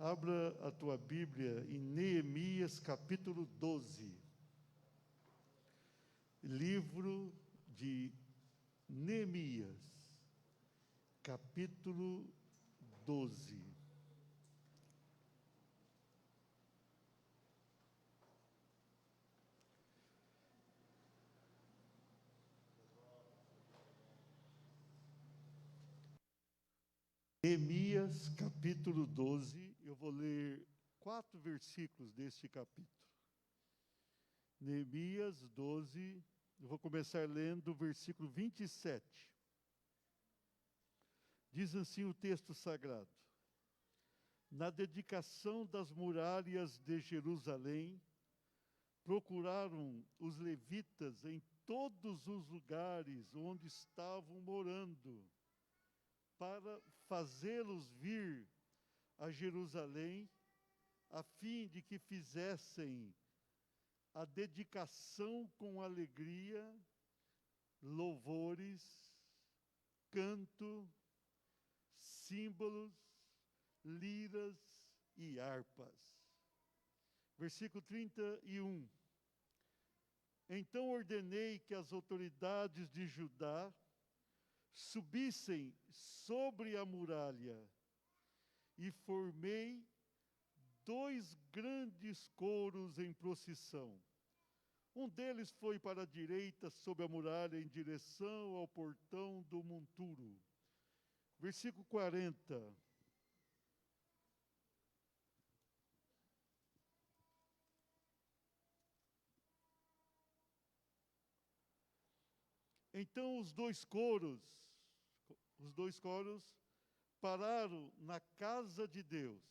Abra a tua Bíblia em Neemias, capítulo 12. Livro de Neemias, capítulo 12. Neemias, capítulo 12, eu vou ler 4 versículos deste capítulo. Neemias 12, eu vou começar lendo o versículo 27. Diz assim o texto sagrado: Na dedicação das muralhas de Jerusalém, procuraram os levitas em todos os lugares onde estavam morando, para fazê-los vir a Jerusalém, a fim de que fizessem a dedicação com alegria, louvores, canto, símbolos, liras e harpas. Versículo 31. Então ordenei que as autoridades de Judá subissem sobre a muralha e formei 2 grandes coros em procissão. Um deles foi para a direita sobre a muralha em direção ao portão do monturo. Versículo 40. Então os dois coros pararam na casa de Deus.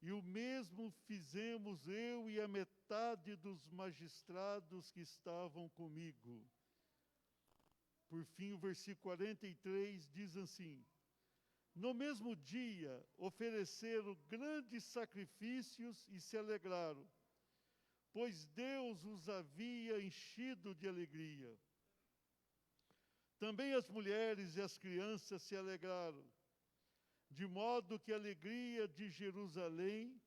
E o mesmo fizemos eu e a metade dos magistrados que estavam comigo. Por fim, o versículo 43 diz assim: No mesmo dia ofereceram grandes sacrifícios e se alegraram, pois Deus os havia enchido de alegria. Também as mulheres e as crianças se alegraram, de modo que a alegria de Jerusalém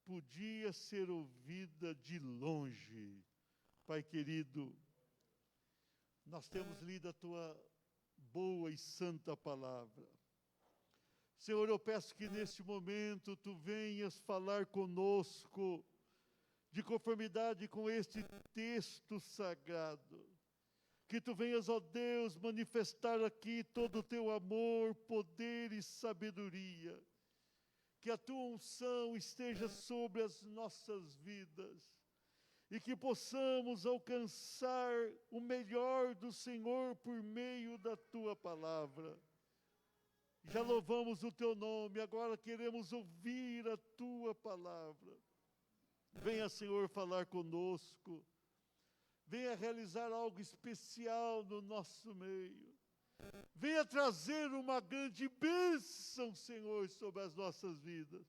podia ser ouvida de longe. Pai querido, nós temos lido a Tua boa e santa palavra. Senhor, eu peço que neste momento Tu venhas falar conosco, de conformidade com este texto sagrado. Que Tu venhas, ó Deus, manifestar aqui todo o Teu amor, poder e sabedoria. Que a Tua unção esteja sobre as nossas vidas. E que possamos alcançar o melhor do Senhor por meio da Tua palavra. Já louvamos o Teu nome, agora queremos ouvir a Tua palavra. Venha, Senhor, falar conosco. Venha realizar algo especial no nosso meio. Venha trazer uma grande bênção, Senhor, sobre as nossas vidas.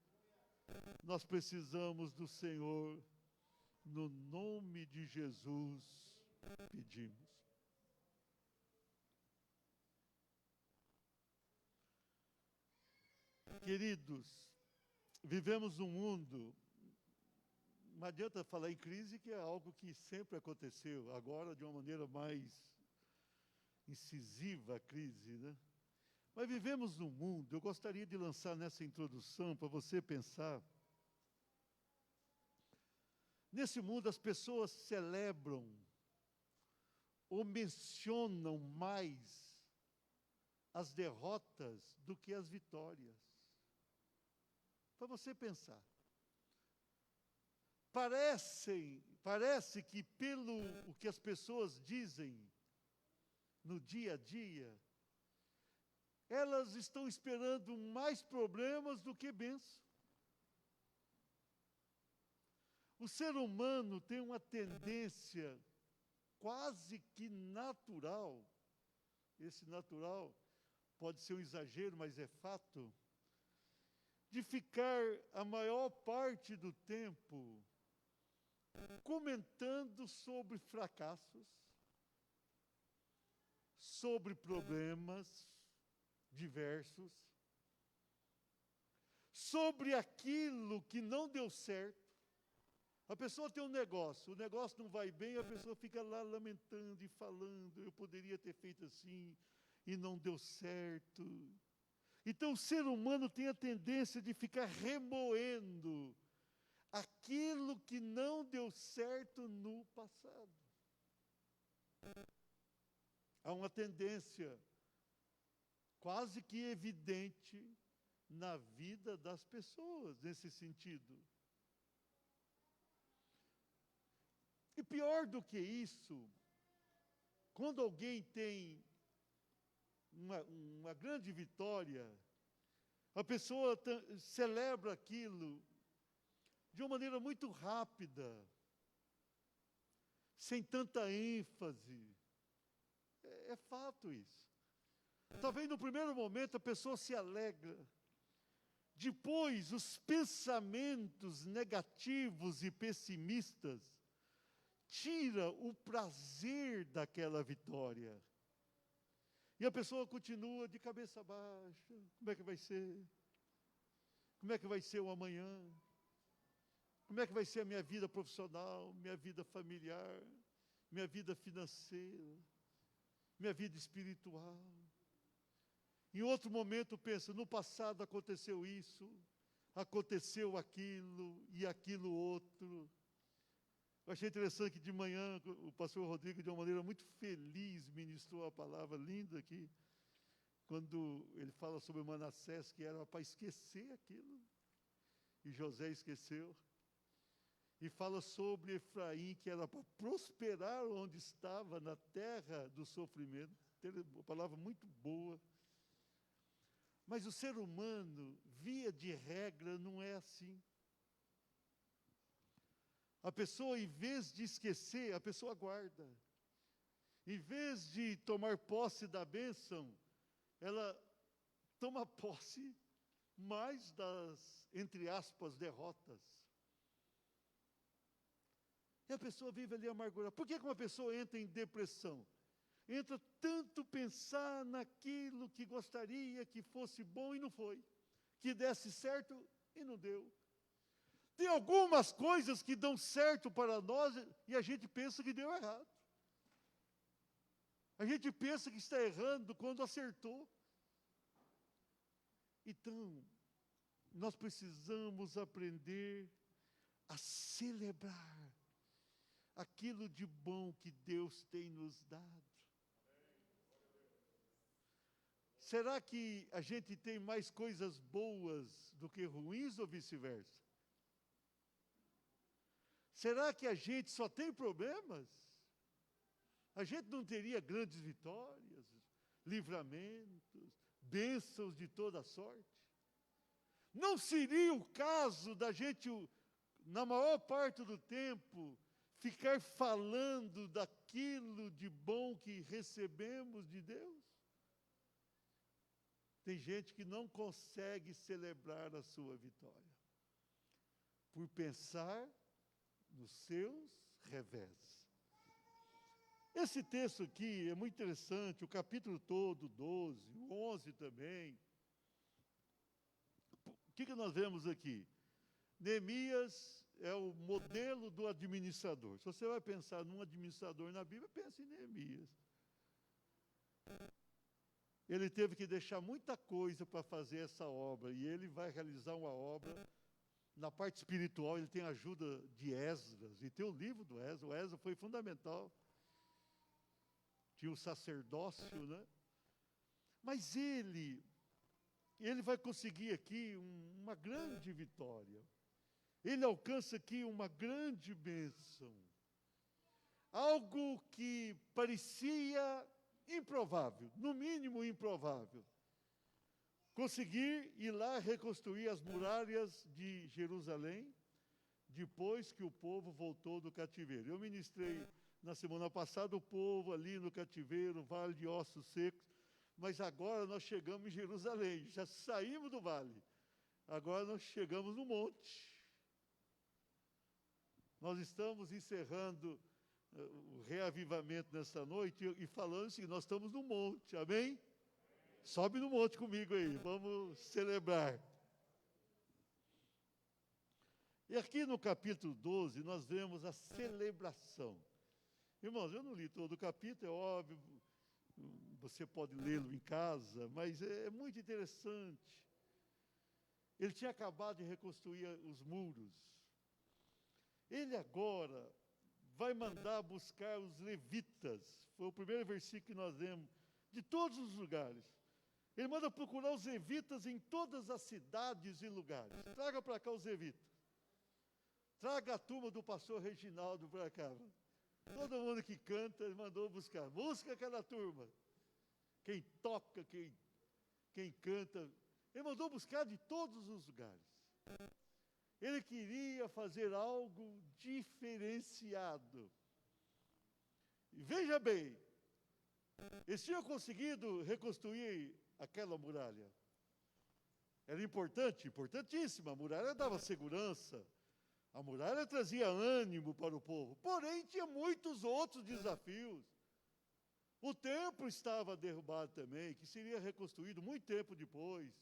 Nós precisamos do Senhor. No nome de Jesus, pedimos. Queridos, vivemos num mundo... Não adianta falar em crise, que é algo que sempre aconteceu, agora de uma maneira mais incisiva a crise, né? Mas vivemos num mundo, eu gostaria de lançar nessa introdução para você pensar. Nesse mundo as pessoas celebram ou mencionam mais as derrotas do que as vitórias. Para você pensar. Parece que pelo o que as pessoas dizem no dia a dia, elas estão esperando mais problemas do que bênção. O ser humano tem uma tendência quase que natural, esse natural pode ser um exagero, mas é fato, de ficar a maior parte do tempo comentando sobre fracassos, sobre problemas diversos, sobre aquilo que não deu certo. A pessoa tem um negócio, o negócio não vai bem, a pessoa fica lá lamentando e falando, eu poderia ter feito assim, e não deu certo. Então o ser humano tem a tendência de ficar remoendo aquilo que não deu certo no passado. Há uma tendência quase que evidente na vida das pessoas nesse sentido. E pior do que isso, quando alguém tem uma grande vitória, a pessoa celebra aquilo de uma maneira muito rápida, sem tanta ênfase. É fato isso. Talvez no primeiro momento a pessoa se alegra. Depois, os pensamentos negativos e pessimistas tira o prazer daquela vitória. E a pessoa continua de cabeça baixa. Como é que vai ser? Como é que vai ser o amanhã? Como é que vai ser a minha vida profissional, minha vida familiar, minha vida financeira, minha vida espiritual? Em outro momento pensa, no passado aconteceu isso, aconteceu aquilo e aquilo outro. Eu achei interessante que de manhã o pastor Rodrigo, de uma maneira muito feliz, ministrou a palavra linda aqui, quando ele fala sobre Manassés, que era para esquecer aquilo, e José esqueceu. E fala sobre Efraim, que era para prosperar onde estava, na terra do sofrimento. Uma palavra muito boa. Mas o ser humano, via de regra, não é assim. A pessoa, em vez de esquecer, a pessoa guarda. Em vez de tomar posse da bênção, ela toma posse mais das, entre aspas, derrotas. E a pessoa vive ali amargurada. Por que uma pessoa entra em depressão? Entra tanto pensar naquilo que gostaria que fosse bom e não foi. Que desse certo e não deu. Tem algumas coisas que dão certo para nós e a gente pensa que deu errado. A gente pensa que está errando quando acertou. Então, nós precisamos aprender a celebrar aquilo de bom que Deus tem nos dado. Será que a gente tem mais coisas boas do que ruins ou vice-versa? Será que a gente só tem problemas? A gente não teria grandes vitórias, livramentos, bênçãos de toda sorte? Não seria o caso da gente, na maior parte do tempo, ficar falando daquilo de bom que recebemos de Deus? Tem gente que não consegue celebrar a sua vitória, por pensar nos seus revés. Esse texto aqui é muito interessante, o capítulo todo, 12, o 11 também. O que nós vemos aqui? Neemias é o modelo do administrador. Se você vai pensar num administrador na Bíblia, pense em Neemias. Ele teve que deixar muita coisa para fazer essa obra, e ele vai realizar uma obra. Na parte espiritual, ele tem a ajuda de Esdras, e tem o livro do Esdras. O Esdras foi fundamental. Tinha o sacerdócio, né? Mas ele vai conseguir aqui uma grande vitória. Ele alcança aqui uma grande bênção. Algo que parecia improvável, no mínimo improvável. Conseguir ir lá reconstruir as muralhas de Jerusalém, depois que o povo voltou do cativeiro. Eu ministrei na semana passada o povo ali no cativeiro, vale de ossos secos, mas agora nós chegamos em Jerusalém, já saímos do vale, agora nós chegamos no monte. Nós estamos encerrando o reavivamento nessa noite e falando assim, nós estamos no monte, amém? Sobe no monte comigo aí, vamos celebrar. E aqui no capítulo 12, nós vemos a celebração. Irmãos, eu não li todo o capítulo, é óbvio, você pode lê-lo em casa, mas é muito interessante. Ele tinha acabado de reconstruir os muros. Ele agora vai mandar buscar os levitas. Foi o primeiro versículo que nós lemos, de todos os lugares. Ele manda procurar os levitas em todas as cidades e lugares. Traga para cá os levitas. Traga a turma do pastor Reginaldo para cá. Todo mundo que canta, ele mandou buscar. Busca aquela turma. Quem toca, quem canta. Ele mandou buscar de todos os lugares. Ele queria fazer algo diferenciado. E veja bem, eles tinham conseguido reconstruir aquela muralha. Era importante, importantíssima. A muralha dava segurança. A muralha trazia ânimo para o povo. Porém, tinha muitos outros desafios. O templo estava derrubado também, que seria reconstruído muito tempo depois.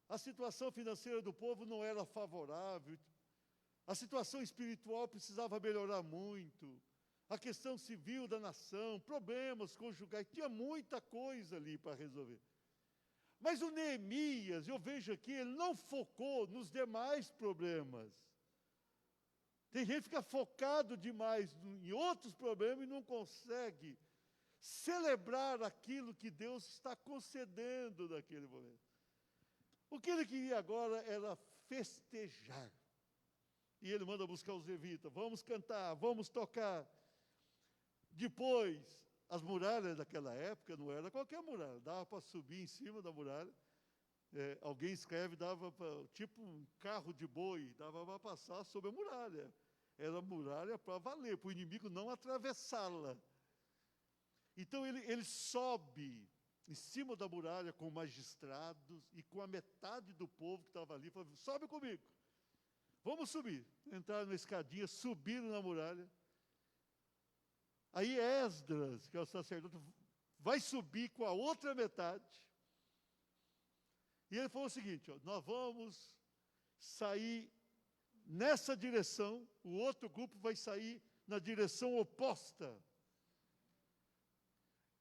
A situação financeira do povo não era favorável. A situação espiritual precisava melhorar muito. A questão civil da nação, problemas conjugais, tinha muita coisa ali para resolver. Mas o Neemias, eu vejo aqui, ele não focou nos demais problemas. Tem gente que fica focado demais em outros problemas e não consegue celebrar aquilo que Deus está concedendo naquele momento. O que ele queria agora era festejar. E ele manda buscar os levitas, vamos cantar, vamos tocar. Depois, as muralhas daquela época não era qualquer muralha, dava para subir em cima da muralha. Alguém escreve, dava para, tipo um carro de boi, dava para passar sobre a muralha. Era muralha para valer, para o inimigo não atravessá-la. Então ele sobe em cima da muralha com magistrados e com a metade do povo que estava ali, falou, sobe comigo, vamos subir. Entraram na escadinha, subiram na muralha. Aí Esdras, que é o sacerdote, vai subir com a outra metade. E ele falou o seguinte, ó, nós vamos sair nessa direção, o outro grupo vai sair na direção oposta.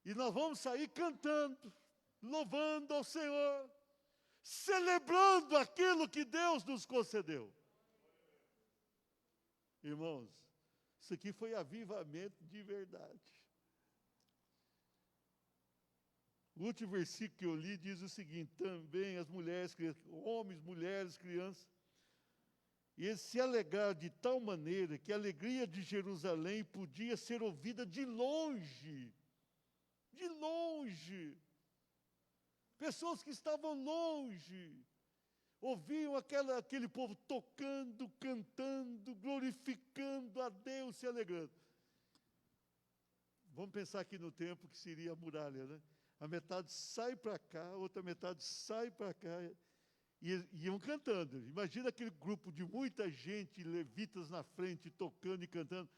E nós vamos sair cantando, louvando ao Senhor, celebrando aquilo que Deus nos concedeu. Irmãos, isso aqui foi avivamento de verdade. O último versículo que eu li diz o seguinte, também as mulheres, homens, mulheres, crianças, e eles se alegraram de tal maneira que a alegria de Jerusalém podia ser ouvida de longe. De longe. Pessoas que estavam longe ouviam aquele povo tocando, cantando, glorificando a Deus, se alegrando. Vamos pensar aqui no tempo que seria a muralha, né? A metade sai para cá, a outra metade sai para cá, e iam cantando. Imagina aquele grupo de muita gente, levitas na frente, tocando e cantando,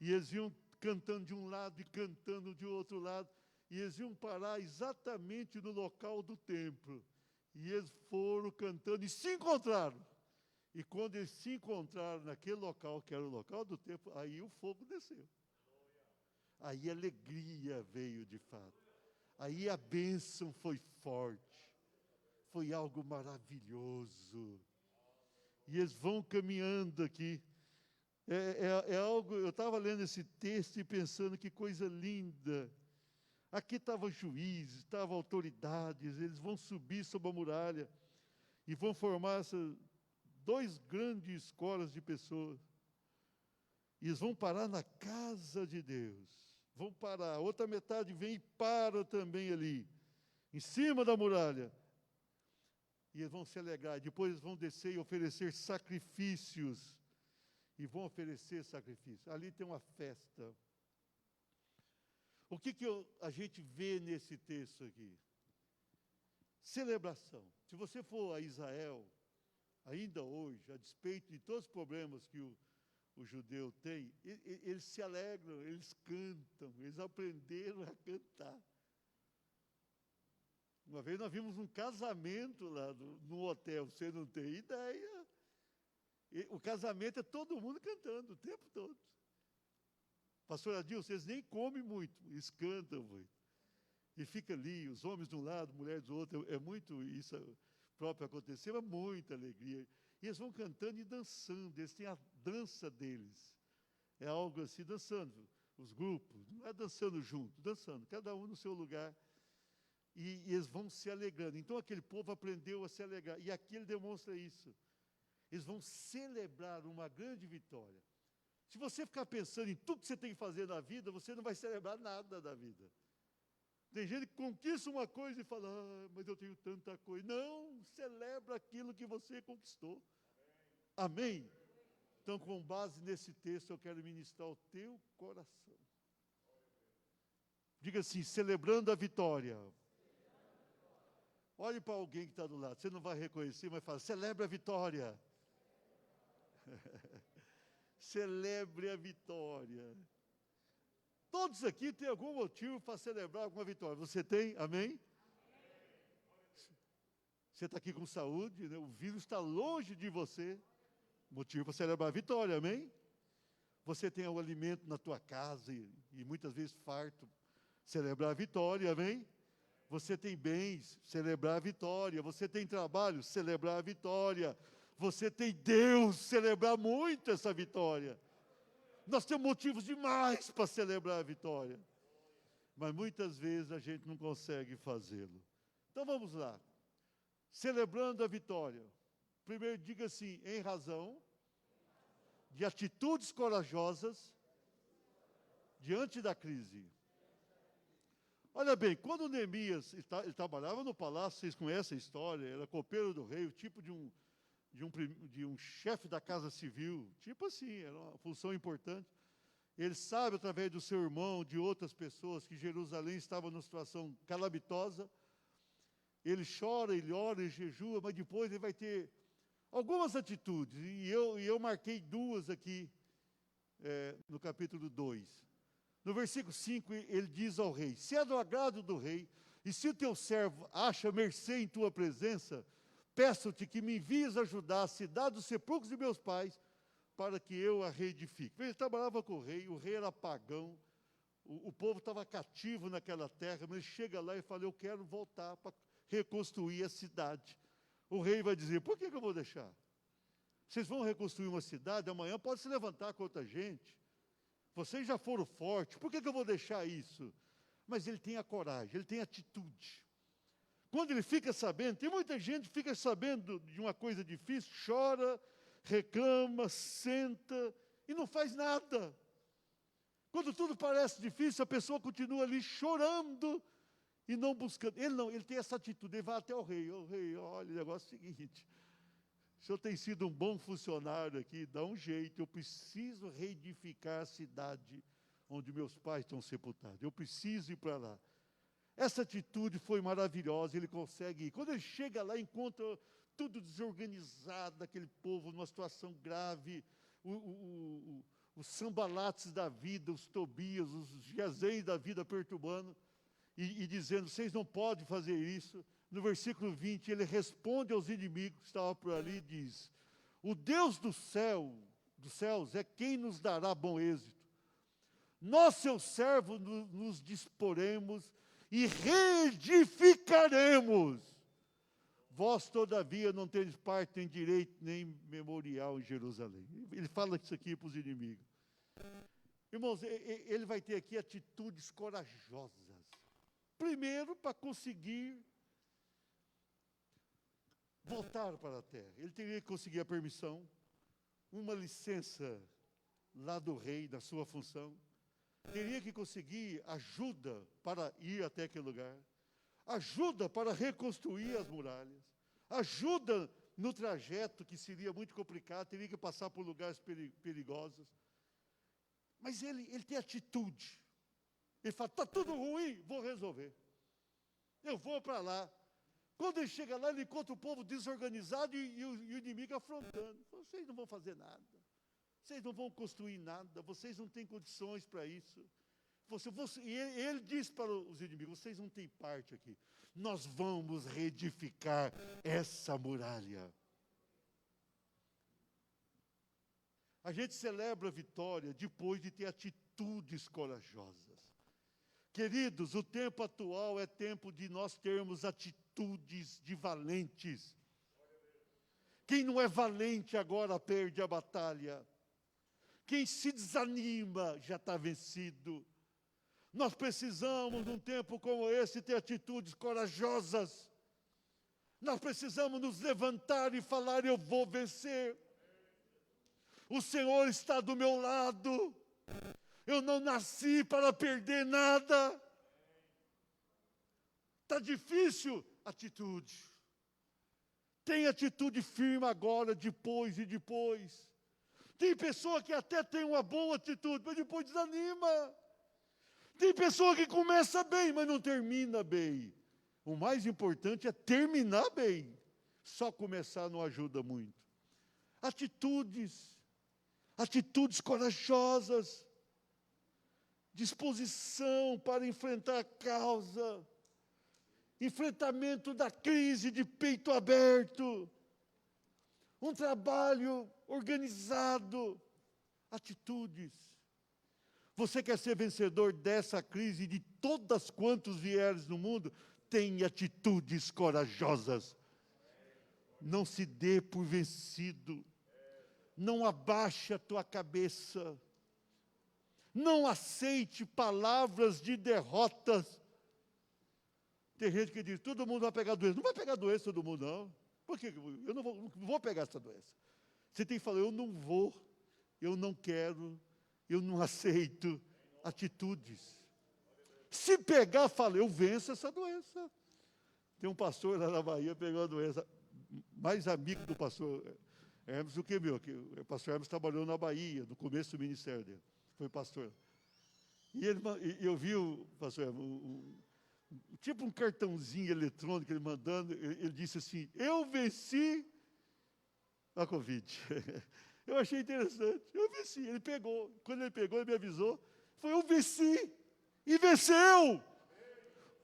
e eles iam cantando de um lado e cantando de outro lado, e eles iam parar exatamente no local do templo. E eles foram cantando e se encontraram. E quando eles se encontraram naquele local, que era o local do templo, aí o fogo desceu. Aí a alegria veio de fato. Aí a bênção foi forte. Foi algo maravilhoso. E eles vão caminhando aqui. É algo, eu estava lendo esse texto e pensando que coisa linda. Aqui estavam juízes, estavam autoridades, eles vão subir sobre a muralha e vão formar essas dois grandes escolas de pessoas. E eles vão parar na casa de Deus. Vão parar, a outra metade vem e para também ali, em cima da muralha. E eles vão se alegrar, depois eles vão descer e oferecer sacrifícios. E vão oferecer sacrifícios. Ali tem uma festa. O que a gente vê nesse texto aqui? Celebração. Se você for a Israel, ainda hoje, a despeito de todos os problemas que o judeu tem, eles se alegram, eles cantam, eles aprenderam a cantar. Uma vez nós vimos um casamento lá no hotel, você não tem ideia. O casamento é todo mundo cantando o tempo todo. Pastor Adil, vocês nem comem muito, eles cantam muito. E fica ali, os homens de um lado, mulheres do outro, é muito isso próprio aconteceu, é muita alegria. E eles vão cantando e dançando, eles têm a dança deles. É algo assim, dançando, os grupos, não é dançando junto, dançando, cada um no seu lugar. E eles vão se alegrando. Então aquele povo aprendeu a se alegrar. E aqui ele demonstra isso. Eles vão celebrar uma grande vitória. Se você ficar pensando em tudo que você tem que fazer na vida, você não vai celebrar nada da vida. Tem gente que conquista uma coisa e fala, mas eu tenho tanta coisa. Não, celebra aquilo que você conquistou. Amém? Então, com base nesse texto, eu quero ministrar o teu coração. Diga assim, celebrando a vitória. Olhe para alguém que está do lado, você não vai reconhecer, mas fala, celebra a vitória. Celebre a vitória. Todos aqui têm algum motivo para celebrar alguma vitória. Você tem? Amém? Você está aqui com saúde, né? O vírus está longe de você. Motivo para celebrar a vitória, amém? Você tem o alimento na tua casa e muitas vezes farto. Celebrar a vitória, amém? Você tem bens, celebrar a vitória. Você tem trabalho, celebrar a vitória. Você tem Deus, celebrar muito essa vitória. Nós temos motivos demais para celebrar a vitória. Mas muitas vezes a gente não consegue fazê-lo. Então vamos lá. Celebrando a vitória. Primeiro diga assim, em razão de atitudes corajosas diante da crise. Olha bem, quando Neemias, ele trabalhava no palácio, vocês conhecem a história, era copeiro do rei, o tipo de um chefe da casa civil, tipo assim, era uma função importante. Ele sabe, através do seu irmão, de outras pessoas, que Jerusalém estava numa situação calamitosa. Ele chora, ele ora, ele jejua, mas depois ele vai ter algumas atitudes, e eu marquei duas aqui, no capítulo 2. No versículo 5, ele diz ao rei, se é do agrado do rei, e se o teu servo acha mercê em tua presença, peço-te que me envies ajudar a cidade dos sepulcros de meus pais, para que eu a reedifique. Ele trabalhava com o rei era pagão, o povo estava cativo naquela terra, mas ele chega lá e fala, eu quero voltar para reconstruir a cidade. O rei vai dizer, por que eu vou deixar? Vocês vão reconstruir uma cidade, amanhã pode se levantar contra a gente. Vocês já foram fortes, por que eu vou deixar isso? Mas ele tem a coragem, ele tem a atitude. Quando ele fica sabendo, tem muita gente que fica sabendo de uma coisa difícil, chora, reclama, senta e não faz nada. Quando tudo parece difícil, a pessoa continua ali chorando e não buscando. Ele tem essa atitude, ele vai até o rei. O rei, olha, o negócio é o seguinte, o senhor tem sido um bom funcionário aqui, dá um jeito, eu preciso reedificar a cidade onde meus pais estão sepultados. Eu preciso ir para lá. Essa atitude foi maravilhosa, ele consegue ir. Quando ele chega lá, encontra tudo desorganizado, aquele povo numa situação grave, os Sambalates da vida, os Tobias, os Gesens da vida perturbando, e dizendo, vocês não podem fazer isso. No versículo 20, ele responde aos inimigos que estavam por ali e diz, o Deus dos céus é quem nos dará bom êxito. Nós, seus servos, nos disporemos e reedificaremos. Vós, todavia, não tendes parte, nem direito, nem memorial em Jerusalém. Ele fala isso aqui para os inimigos. Irmãos, ele vai ter aqui atitudes corajosas. Primeiro, para conseguir voltar para a terra. Ele teria que conseguir a permissão, uma licença lá do rei, da sua função. Teria que conseguir ajuda para ir até aquele lugar. Ajuda para reconstruir as muralhas. Ajuda no trajeto, que seria muito complicado, teria que passar por lugares perigosos. Mas ele tem atitude. Ele fala, está tudo ruim, vou resolver. Eu vou para lá. Quando ele chega lá, ele encontra o povo desorganizado e o inimigo afrontando. Vocês não vão fazer nada. Vocês não vão construir nada. Vocês não têm condições para isso. E ele diz para os inimigos, vocês não têm parte aqui. Nós vamos reedificar essa muralha. A gente celebra a vitória depois de ter atitudes corajosas. Queridos, o tempo atual é tempo de nós termos atitudes de valentes. Quem não é valente agora perde a batalha. Quem se desanima já está vencido. Nós precisamos, num tempo como esse, ter atitudes corajosas. Nós precisamos nos levantar e falar: eu vou vencer. O Senhor está do meu lado. Eu não nasci para perder nada. Está difícil? Atitude. Tem atitude firme agora, depois e depois. Tem pessoa que até tem uma boa atitude, mas depois desanima. Tem pessoa que começa bem, mas não termina bem. O mais importante é terminar bem. Só começar não ajuda muito. Atitudes corajosas, disposição para enfrentar a causa, enfrentamento da crise de peito aberto, um trabalho organizado, atitudes. Você quer ser vencedor dessa crise e de todas quantas vieres no mundo? Tenha atitudes corajosas. Não se dê por vencido. Não abaixe a tua cabeça. Não aceite palavras de derrotas. Tem gente que diz: todo mundo vai pegar doença. Não vai pegar doença todo mundo, não. Por quê? Eu não vou pegar essa doença. Você tem que falar: eu não vou, eu não quero, eu não aceito. Atitudes. Se pegar, fala: eu venço essa doença. Tem um pastor lá na Bahia, pegou a doença. Mais amigo do pastor Hermes do que meu. Que o pastor Hermes trabalhou na Bahia, no começo do ministério dele. Foi pastor. E eu vi o pastor Hermes, tipo um cartãozinho eletrônico ele mandando. Ele disse assim: eu venci a Covid. Eu achei interessante. Eu venci. Ele pegou. Quando ele pegou, ele me avisou. Foi: eu venci. E venceu.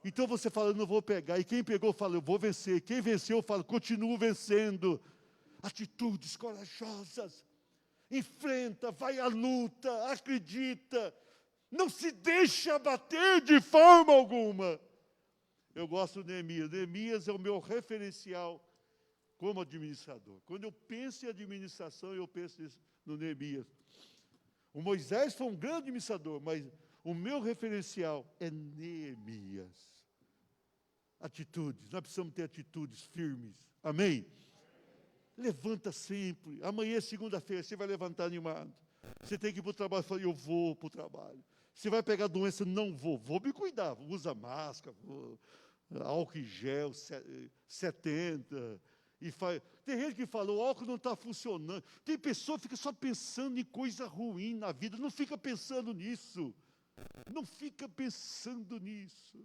Então você fala: eu não vou pegar. E quem pegou fala: eu vou vencer. Quem venceu fala: continuo vencendo. Atitudes corajosas. Enfrenta, vai à luta, acredita. Não se deixa abater de forma alguma. Eu gosto de Neemias. Neemias é o meu referencial como administrador. Quando eu penso em administração, eu penso no Neemias. O Moisés foi um grande administrador, mas o meu referencial é Neemias. Atitudes, nós precisamos ter atitudes firmes. Amém? Levanta sempre. Amanhã é segunda-feira, você vai levantar animado. Você tem que ir para o trabalho e falar: eu vou para o trabalho. Você vai pegar doença? Não vou me cuidar. Usa máscara, álcool em gel, 70. E faz. Tem gente que fala: o álcool não está funcionando. Tem pessoa que fica só pensando em coisa ruim na vida. Não fica pensando nisso. Não fica pensando nisso.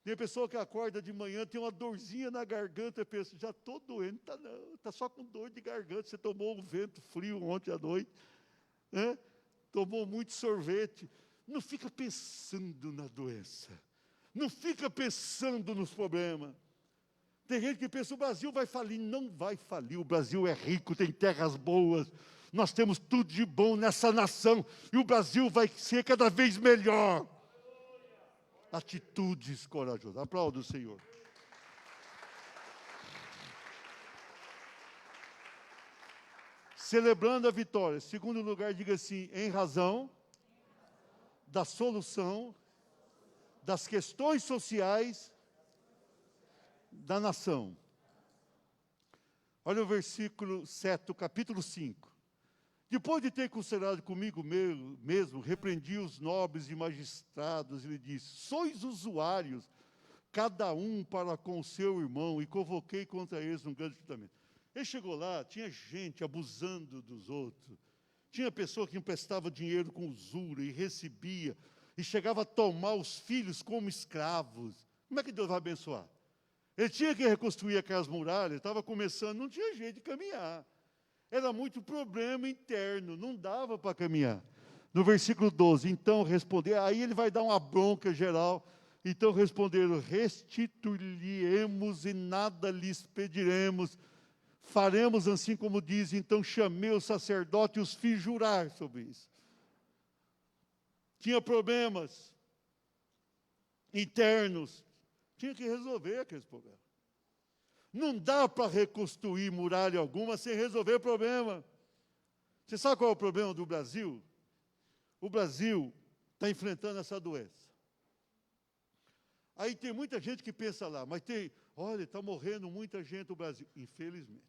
Tem pessoa que acorda de manhã, tem uma dorzinha na garganta, e pensa: já estou doente. Não, está só com dor de garganta. Você tomou um vento frio ontem à noite, né? Tomou muito sorvete. Não fica pensando na doença. Não fica pensando nos problemas. Tem gente que pensa: o Brasil vai falir. Não vai falir. O Brasil é rico, tem terras boas. Nós temos tudo de bom nessa nação. E o Brasil vai ser cada vez melhor. Atitudes corajosas. Aplauda o Senhor. Celebrando a vitória. Segundo lugar, diga assim: em razão da solução das questões sociais da nação. Olha o versículo 7, capítulo 5. Depois de ter considerado comigo mesmo, repreendi os nobres e magistrados e lhe disse: sois usuários, cada um para com o seu irmão, e convoquei contra eles um grande julgamento. Ele chegou lá, tinha gente abusando dos outros, tinha pessoa que emprestava dinheiro com usura e recebia, e chegava a tomar os filhos como escravos. Como é que Deus vai abençoar? Ele tinha que reconstruir aquelas muralhas, estava começando, não tinha jeito de caminhar. Era muito problema interno, não dava para caminhar. No versículo 12, então responder, aí ele vai dar uma bronca geral. Então responderam: restituiremos e nada lhes pediremos, Faremos assim como diz, então chamei o sacerdote e os fiz jurar sobre isso. Tinha problemas internos, tinha que resolver aqueles problemas. Não dá para reconstruir muralha alguma sem resolver o problema. Você sabe qual é o problema do Brasil? O Brasil está enfrentando essa doença. Aí tem muita gente que pensa lá, mas olha, está morrendo muita gente no Brasil. Infelizmente.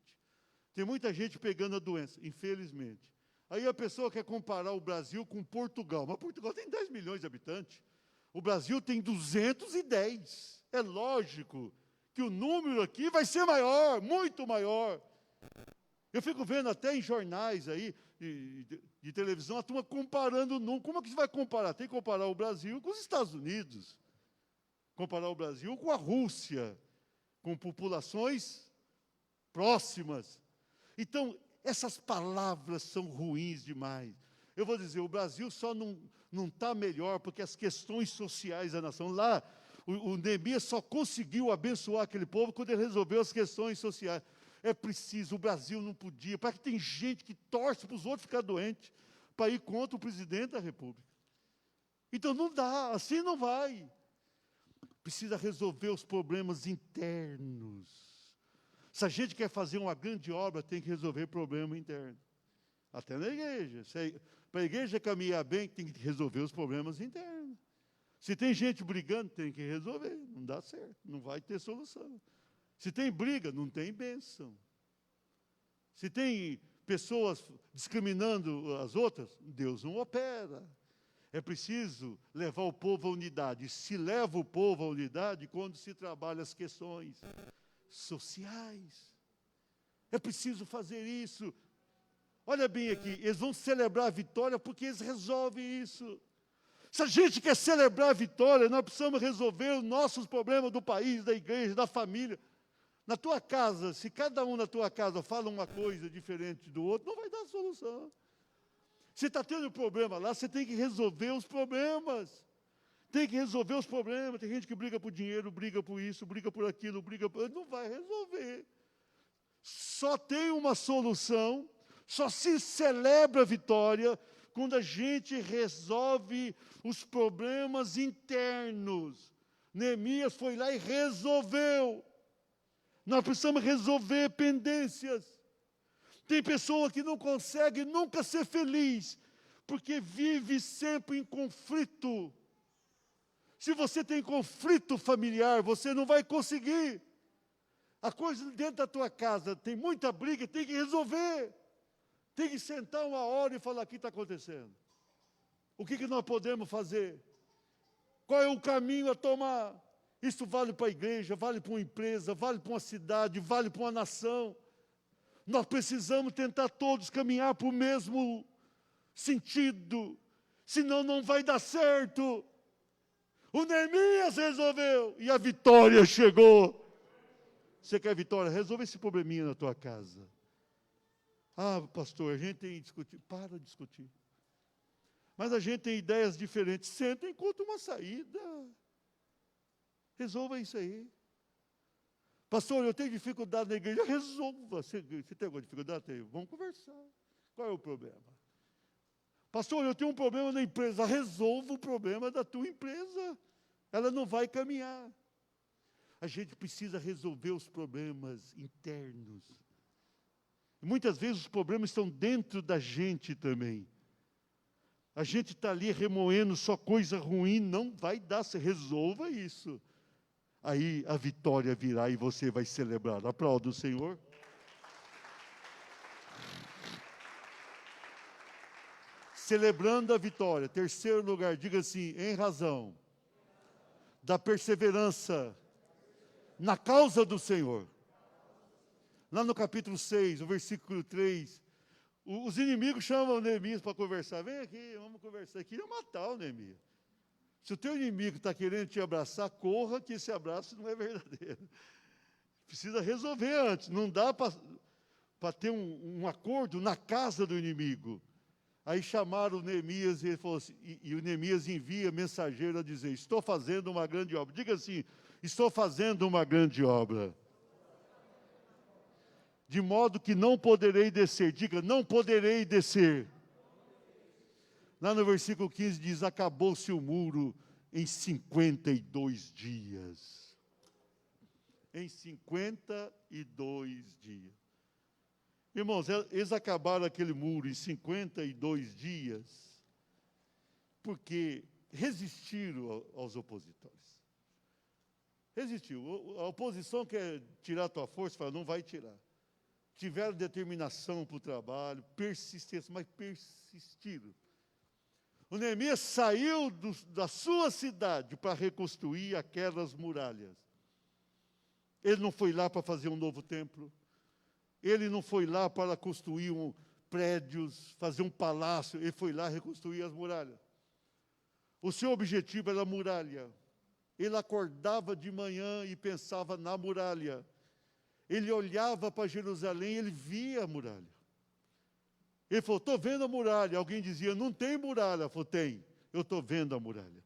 Tem muita gente pegando a doença, infelizmente. Aí a pessoa quer comparar o Brasil com Portugal, mas Portugal tem 10 milhões de habitantes. O Brasil tem 210. É lógico que o número aqui vai ser maior, muito maior. Eu fico vendo até em jornais aí, de televisão, a turma comparando o número. Como é que você vai comparar? Tem que comparar o Brasil com os Estados Unidos. Comparar o Brasil com a Rússia, com populações próximas. Então, essas palavras são ruins demais. Eu vou dizer, o Brasil só não está melhor porque as questões sociais da nação, lá, o Neemias só conseguiu abençoar aquele povo quando ele resolveu as questões sociais. É preciso, o Brasil não podia, para que tem gente que torce para os outros ficar doentes, para ir contra o presidente da República. Então não dá, assim não vai. Precisa resolver os problemas internos. Se a gente quer fazer uma grande obra, tem que resolver problema interno. Até na igreja. Para a igreja caminhar bem, tem que resolver os problemas internos. Se tem gente brigando, tem que resolver. Não dá certo, não vai ter solução. Se tem briga, não tem bênção. Se tem pessoas discriminando as outras, Deus não opera. É preciso levar o povo à unidade. Se leva o povo à unidade quando se trabalha as questões sociais. É preciso fazer isso. Olha bem aqui, eles vão celebrar a vitória porque eles resolvem isso. Se a gente quer celebrar a vitória, nós precisamos resolver os nossos problemas do país, da igreja, da família. Na tua casa, se cada um na tua casa fala uma coisa diferente do outro, não vai dar solução. Você está tendo problema lá, você tem que resolver os problemas. Tem que resolver os problemas. Tem gente que briga por dinheiro, briga por isso, briga por aquilo, briga por... Não vai resolver. Só tem uma solução, só se celebra a vitória quando a gente resolve os problemas internos. Neemias foi lá e resolveu. Nós precisamos resolver pendências. Tem pessoa que não consegue nunca ser feliz, porque vive sempre em conflito. Se você tem conflito familiar, você não vai conseguir. A coisa dentro da tua casa, tem muita briga, tem que resolver. Tem que sentar uma hora e falar, o que está acontecendo? O que nós podemos fazer? Qual é o caminho a tomar? Isso vale para a igreja, vale para uma empresa, vale para uma cidade, vale para uma nação. Nós precisamos tentar todos caminhar para o mesmo sentido, senão não vai dar certo. O Neemias resolveu e a vitória chegou. Você quer vitória? Resolve esse probleminha na tua casa. Ah, pastor, a gente tem que discutir. Para de discutir. Mas a gente tem ideias diferentes. Senta e encontra uma saída. Resolva isso aí. Pastor, eu tenho dificuldade na igreja. Resolva. Você tem alguma dificuldade? Tenho. Vamos conversar. Qual é o problema? Pastor, eu tenho um problema na empresa. Resolva o problema da tua empresa. Ela não vai caminhar. A gente precisa resolver os problemas internos. Muitas vezes os problemas estão dentro da gente também. A gente está ali remoendo só coisa ruim, não vai dar, você resolva isso. Aí a vitória virá e você vai celebrar. Aplauda o Senhor. Celebrando a vitória. Terceiro lugar, diga assim, em razão da perseverança na causa do Senhor. Lá no capítulo 6, o versículo 3, os inimigos chamam Neemias para conversar. Vem aqui, vamos conversar. Queria matar o Neemias. Se o teu inimigo está querendo te abraçar, corra que esse abraço não é verdadeiro. Precisa resolver antes. Não dá para ter um acordo na casa do inimigo. Aí chamaram o Neemias e ele falou assim, e o Neemias envia mensageiro a dizer, estou fazendo uma grande obra. Diga assim, estou fazendo uma grande obra. de modo que não poderei descer. Diga, não poderei descer. Lá no versículo 15 diz, acabou-se o muro em 52 dias. Em 52 dias. Irmãos, eles acabaram aquele muro em 52 dias, porque resistiram aos opositores. Resistiu. A oposição quer tirar a tua força, fala, não vai tirar. Tiveram determinação para o trabalho, persistência, mas persistiram. O Neemias saiu da sua cidade para reconstruir aquelas muralhas. Ele não foi lá para fazer um novo templo. Ele não foi lá para construir prédios, fazer um palácio. Ele foi lá reconstruir as muralhas. O seu objetivo era a muralha. Ele acordava de manhã e pensava na muralha. Ele olhava para Jerusalém e ele via a muralha. Ele falou, estou vendo a muralha. Alguém dizia, não tem muralha. Ele falou, tem, eu estou vendo a muralha.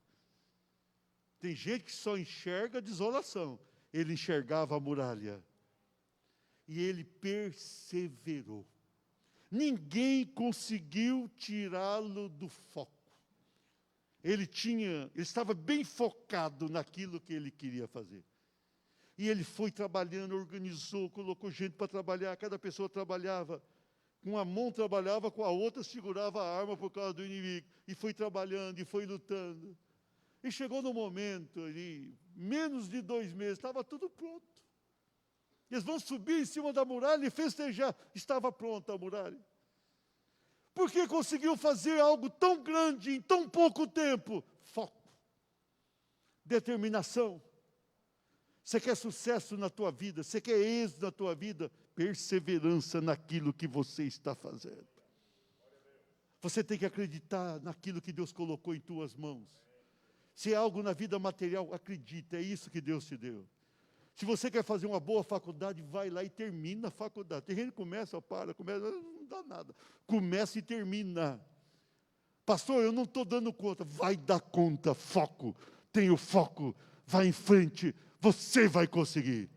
Tem gente que só enxerga a desolação. Ele enxergava a muralha. E ele perseverou. Ninguém conseguiu tirá-lo do foco. Ele estava bem focado naquilo que ele queria fazer. E ele foi trabalhando, organizou, colocou gente para trabalhar, cada pessoa trabalhava. Com uma mão trabalhava, com a outra segurava a arma por causa do inimigo. E foi trabalhando, e foi lutando. E chegou no momento ali, menos de 2 meses, estava tudo pronto. Eles vão subir em cima da muralha e festejar. Estava pronta a muralha. Porque conseguiu fazer algo tão grande em tão pouco tempo? Foco. Determinação. Você quer sucesso na tua vida? Você quer êxito na tua vida? Perseverança naquilo que você está fazendo. Você tem que acreditar naquilo que Deus colocou em tuas mãos. Se é algo na vida material, acredita, é isso que Deus te deu. Se você quer fazer uma boa faculdade, vai lá e termina a faculdade. Tem gente que começa, começa, não dá nada. Começa e termina. Pastor, eu não estou dando conta. Vai dar conta, foco. Tenha o foco, vai em frente. Você vai conseguir.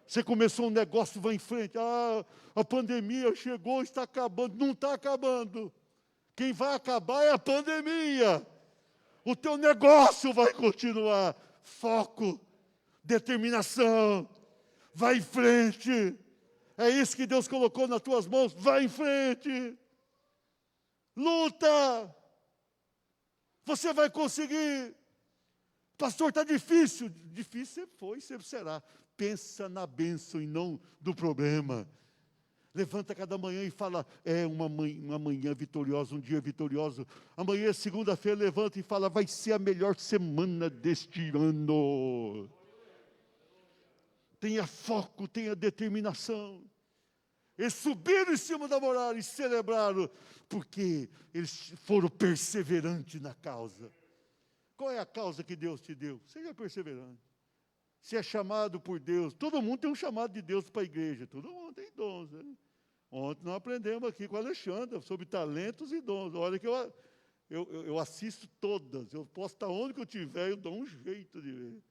Você começou um negócio, vai em frente. Ah, a pandemia chegou, está acabando. Não está acabando. Quem vai acabar é a pandemia. O teu negócio vai continuar. Foco, determinação. Vai em frente. É isso que Deus colocou nas tuas mãos. Vai em frente. Luta. Você vai conseguir. Pastor, está difícil. Difícil sempre foi, sempre será. Pensa na bênção e não do problema. Levanta cada manhã e fala, é uma manhã vitoriosa, um dia vitorioso. Amanhã, segunda-feira, levanta e fala, vai ser a melhor semana deste ano. Tenha foco, tenha determinação. Eles subiram em cima da muralha e celebraram, porque eles foram perseverantes na causa. Qual é a causa que Deus te deu? Seja perseverante. Se é chamado por Deus, todo mundo tem um chamado de Deus para a igreja, todo mundo tem dons. Né? Ontem nós aprendemos aqui com a Alexandra sobre talentos e dons. Olha que eu assisto todas, eu posso estar onde que eu estiver, eu dou um jeito de ver.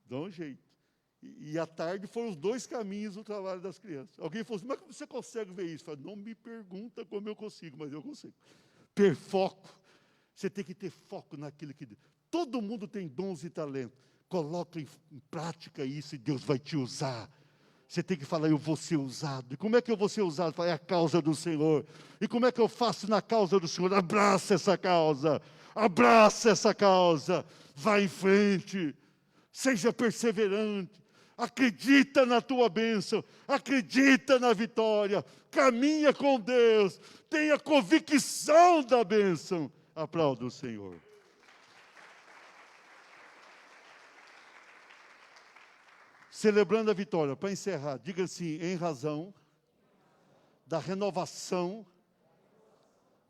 Dou um jeito. E à tarde foram os 2 caminhos do trabalho das crianças. Alguém falou assim, mas como você consegue ver isso? Eu falei, não me pergunta como eu consigo, mas eu consigo. Foco. Você tem que ter foco naquilo que Deus. Todo mundo tem dons e talentos. Coloque em prática isso e Deus vai te usar. Você tem que falar, eu vou ser usado. E como é que eu vou ser usado? É a causa do Senhor. E como é que eu faço na causa do Senhor? Abraça essa causa. Abraça essa causa. Vá em frente. Seja perseverante. Acredita na tua bênção. Acredita na vitória. Caminha com Deus. Tenha convicção da bênção. Aplauda o Senhor. Celebrando a vitória, para encerrar, diga assim, em razão da renovação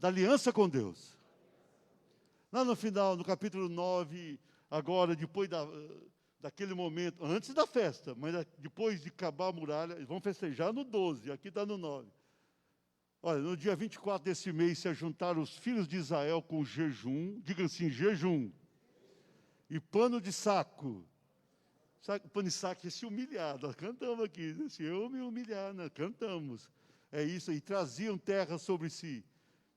da aliança com Deus. Lá no final, no capítulo 9, agora, depois daquele momento, antes da festa, mas depois de acabar a muralha, eles vão festejar no 12, aqui está no 9. Olha, no dia 24 desse mês, se ajuntaram os filhos de Israel com jejum, diga assim, jejum, e pano de saco. Panissac se humilhar, nós cantamos aqui, se eu me humilhar, nós cantamos. É isso aí, traziam terra sobre si.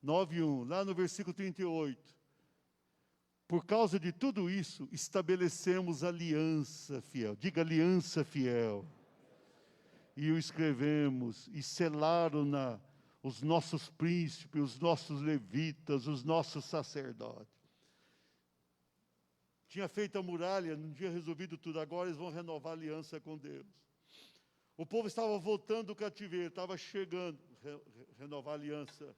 9:1, lá no versículo 38. Por causa de tudo isso, estabelecemos aliança fiel. Diga aliança fiel. E o escrevemos, e selaram-na os nossos príncipes, os nossos levitas, os nossos sacerdotes. Tinha feito a muralha, não tinha resolvido tudo, agora eles vão renovar a aliança com Deus. O povo estava voltando do cativeiro, estava chegando, renovar a aliança.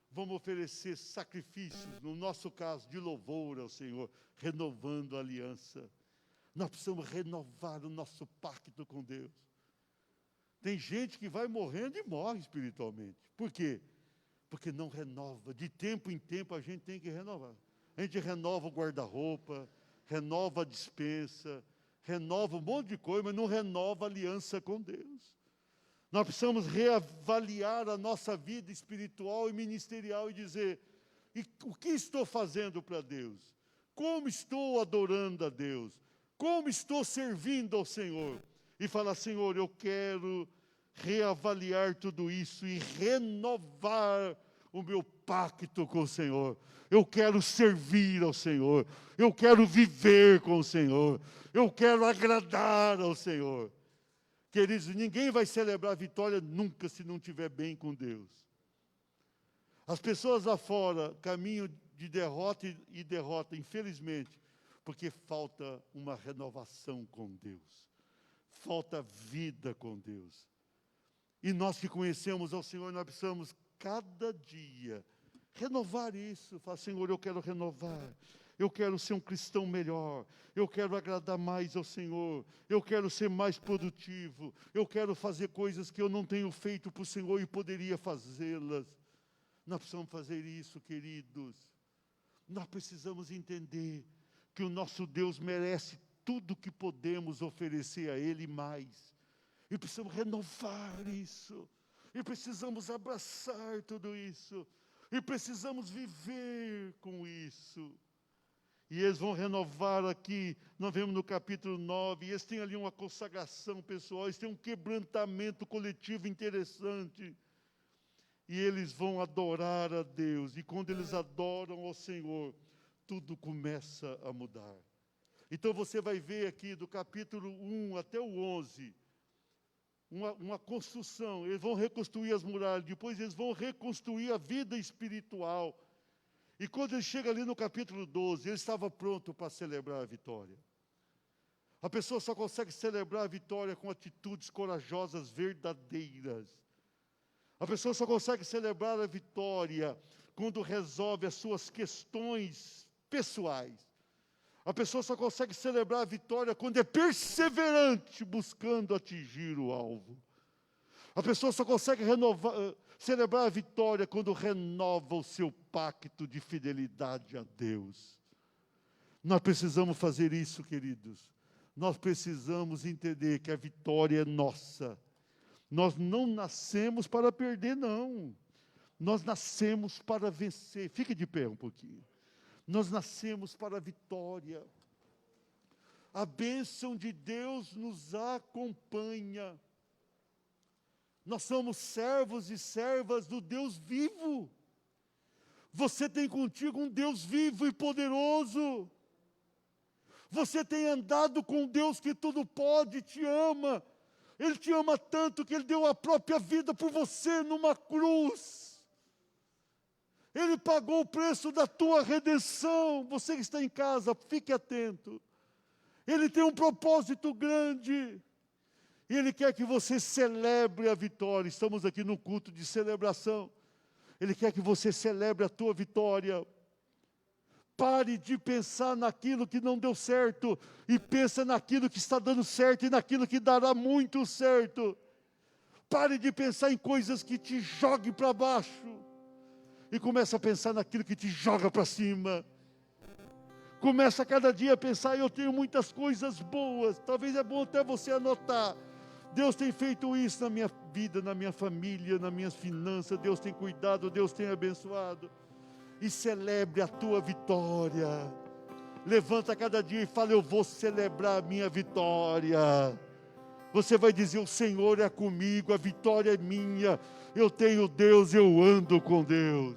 Vamos oferecer sacrifícios, no nosso caso, de louvor ao Senhor, renovando a aliança. Nós precisamos renovar o nosso pacto com Deus. Tem gente que vai morrendo e morre espiritualmente. Por quê? Porque não renova. De tempo em tempo a gente tem que renovar. A gente renova o guarda-roupa, renova a despensa, renova um monte de coisa, mas não renova a aliança com Deus. Nós precisamos reavaliar a nossa vida espiritual e ministerial e dizer, o que estou fazendo para Deus? Como estou adorando a Deus? Como estou servindo ao Senhor? E falar, Senhor, eu quero reavaliar tudo isso e renovar o meu pacto com o Senhor. Eu quero servir ao Senhor. Eu quero viver com o Senhor. Eu quero agradar ao Senhor. Queridos, ninguém vai celebrar a vitória nunca se não estiver bem com Deus. As pessoas lá fora caminham de derrota e derrota, infelizmente, porque falta uma renovação com Deus. Falta vida com Deus. E nós que conhecemos ao Senhor, nós precisamos cada dia renovar isso. Falar, Senhor, eu quero renovar. Eu quero ser um cristão melhor. Eu quero agradar mais ao Senhor. Eu quero ser mais produtivo. Eu quero fazer coisas que eu não tenho feito para o Senhor e poderia fazê-las. Nós precisamos fazer isso, queridos. Nós precisamos entender que o nosso Deus merece tudo que podemos oferecer a Ele mais. E precisamos renovar isso. E precisamos abraçar tudo isso. E precisamos viver com isso. E eles vão renovar aqui, nós vemos no capítulo 9, e eles têm ali uma consagração pessoal, eles têm um quebrantamento coletivo interessante. E eles vão adorar a Deus. E quando eles adoram ao Senhor, tudo começa a mudar. Então você vai ver aqui do capítulo 1 até o 11, uma construção. Eles vão reconstruir as muralhas, depois eles vão reconstruir a vida espiritual. E quando ele chega ali no capítulo 12, ele estava pronto para celebrar a vitória. A pessoa só consegue celebrar a vitória com atitudes corajosas, verdadeiras. A pessoa só consegue celebrar a vitória quando resolve as suas questões pessoais. A pessoa só consegue celebrar a vitória quando é perseverante, buscando atingir o alvo. A pessoa só consegue celebrar a vitória quando renova o seu pacto de fidelidade a Deus. Nós precisamos fazer isso, queridos. Nós precisamos entender que a vitória é nossa. Nós não nascemos para perder, não. Nós nascemos para vencer. Fique de pé um pouquinho. Nós nascemos para a vitória. A bênção de Deus nos acompanha. Nós somos servos e servas do Deus vivo. Você tem contigo um Deus vivo e poderoso. Você tem andado com Deus que tudo pode, te ama. Ele te ama tanto que Ele deu a própria vida por você numa cruz. Ele pagou o preço da tua redenção. Você que está em casa, fique atento. Ele tem um propósito grande. E Ele quer que você celebre a vitória. Estamos aqui no culto de celebração. Ele quer que você celebre a tua vitória. Pare de pensar naquilo que não deu certo e pensa naquilo que está dando certo e naquilo que dará muito certo. Pare de pensar em coisas que te joguem para baixo e comece a pensar naquilo que te joga para cima. Começa a cada dia a pensar, eu tenho muitas coisas boas. Talvez é bom até você anotar. Deus tem feito isso na minha vida, na minha família, nas minhas finanças. Deus tem cuidado, Deus tem abençoado. E celebre a tua vitória. Levanta cada dia e fala: eu vou celebrar a minha vitória. Você vai dizer: o Senhor é comigo, a vitória é minha. Eu tenho Deus, eu ando com Deus.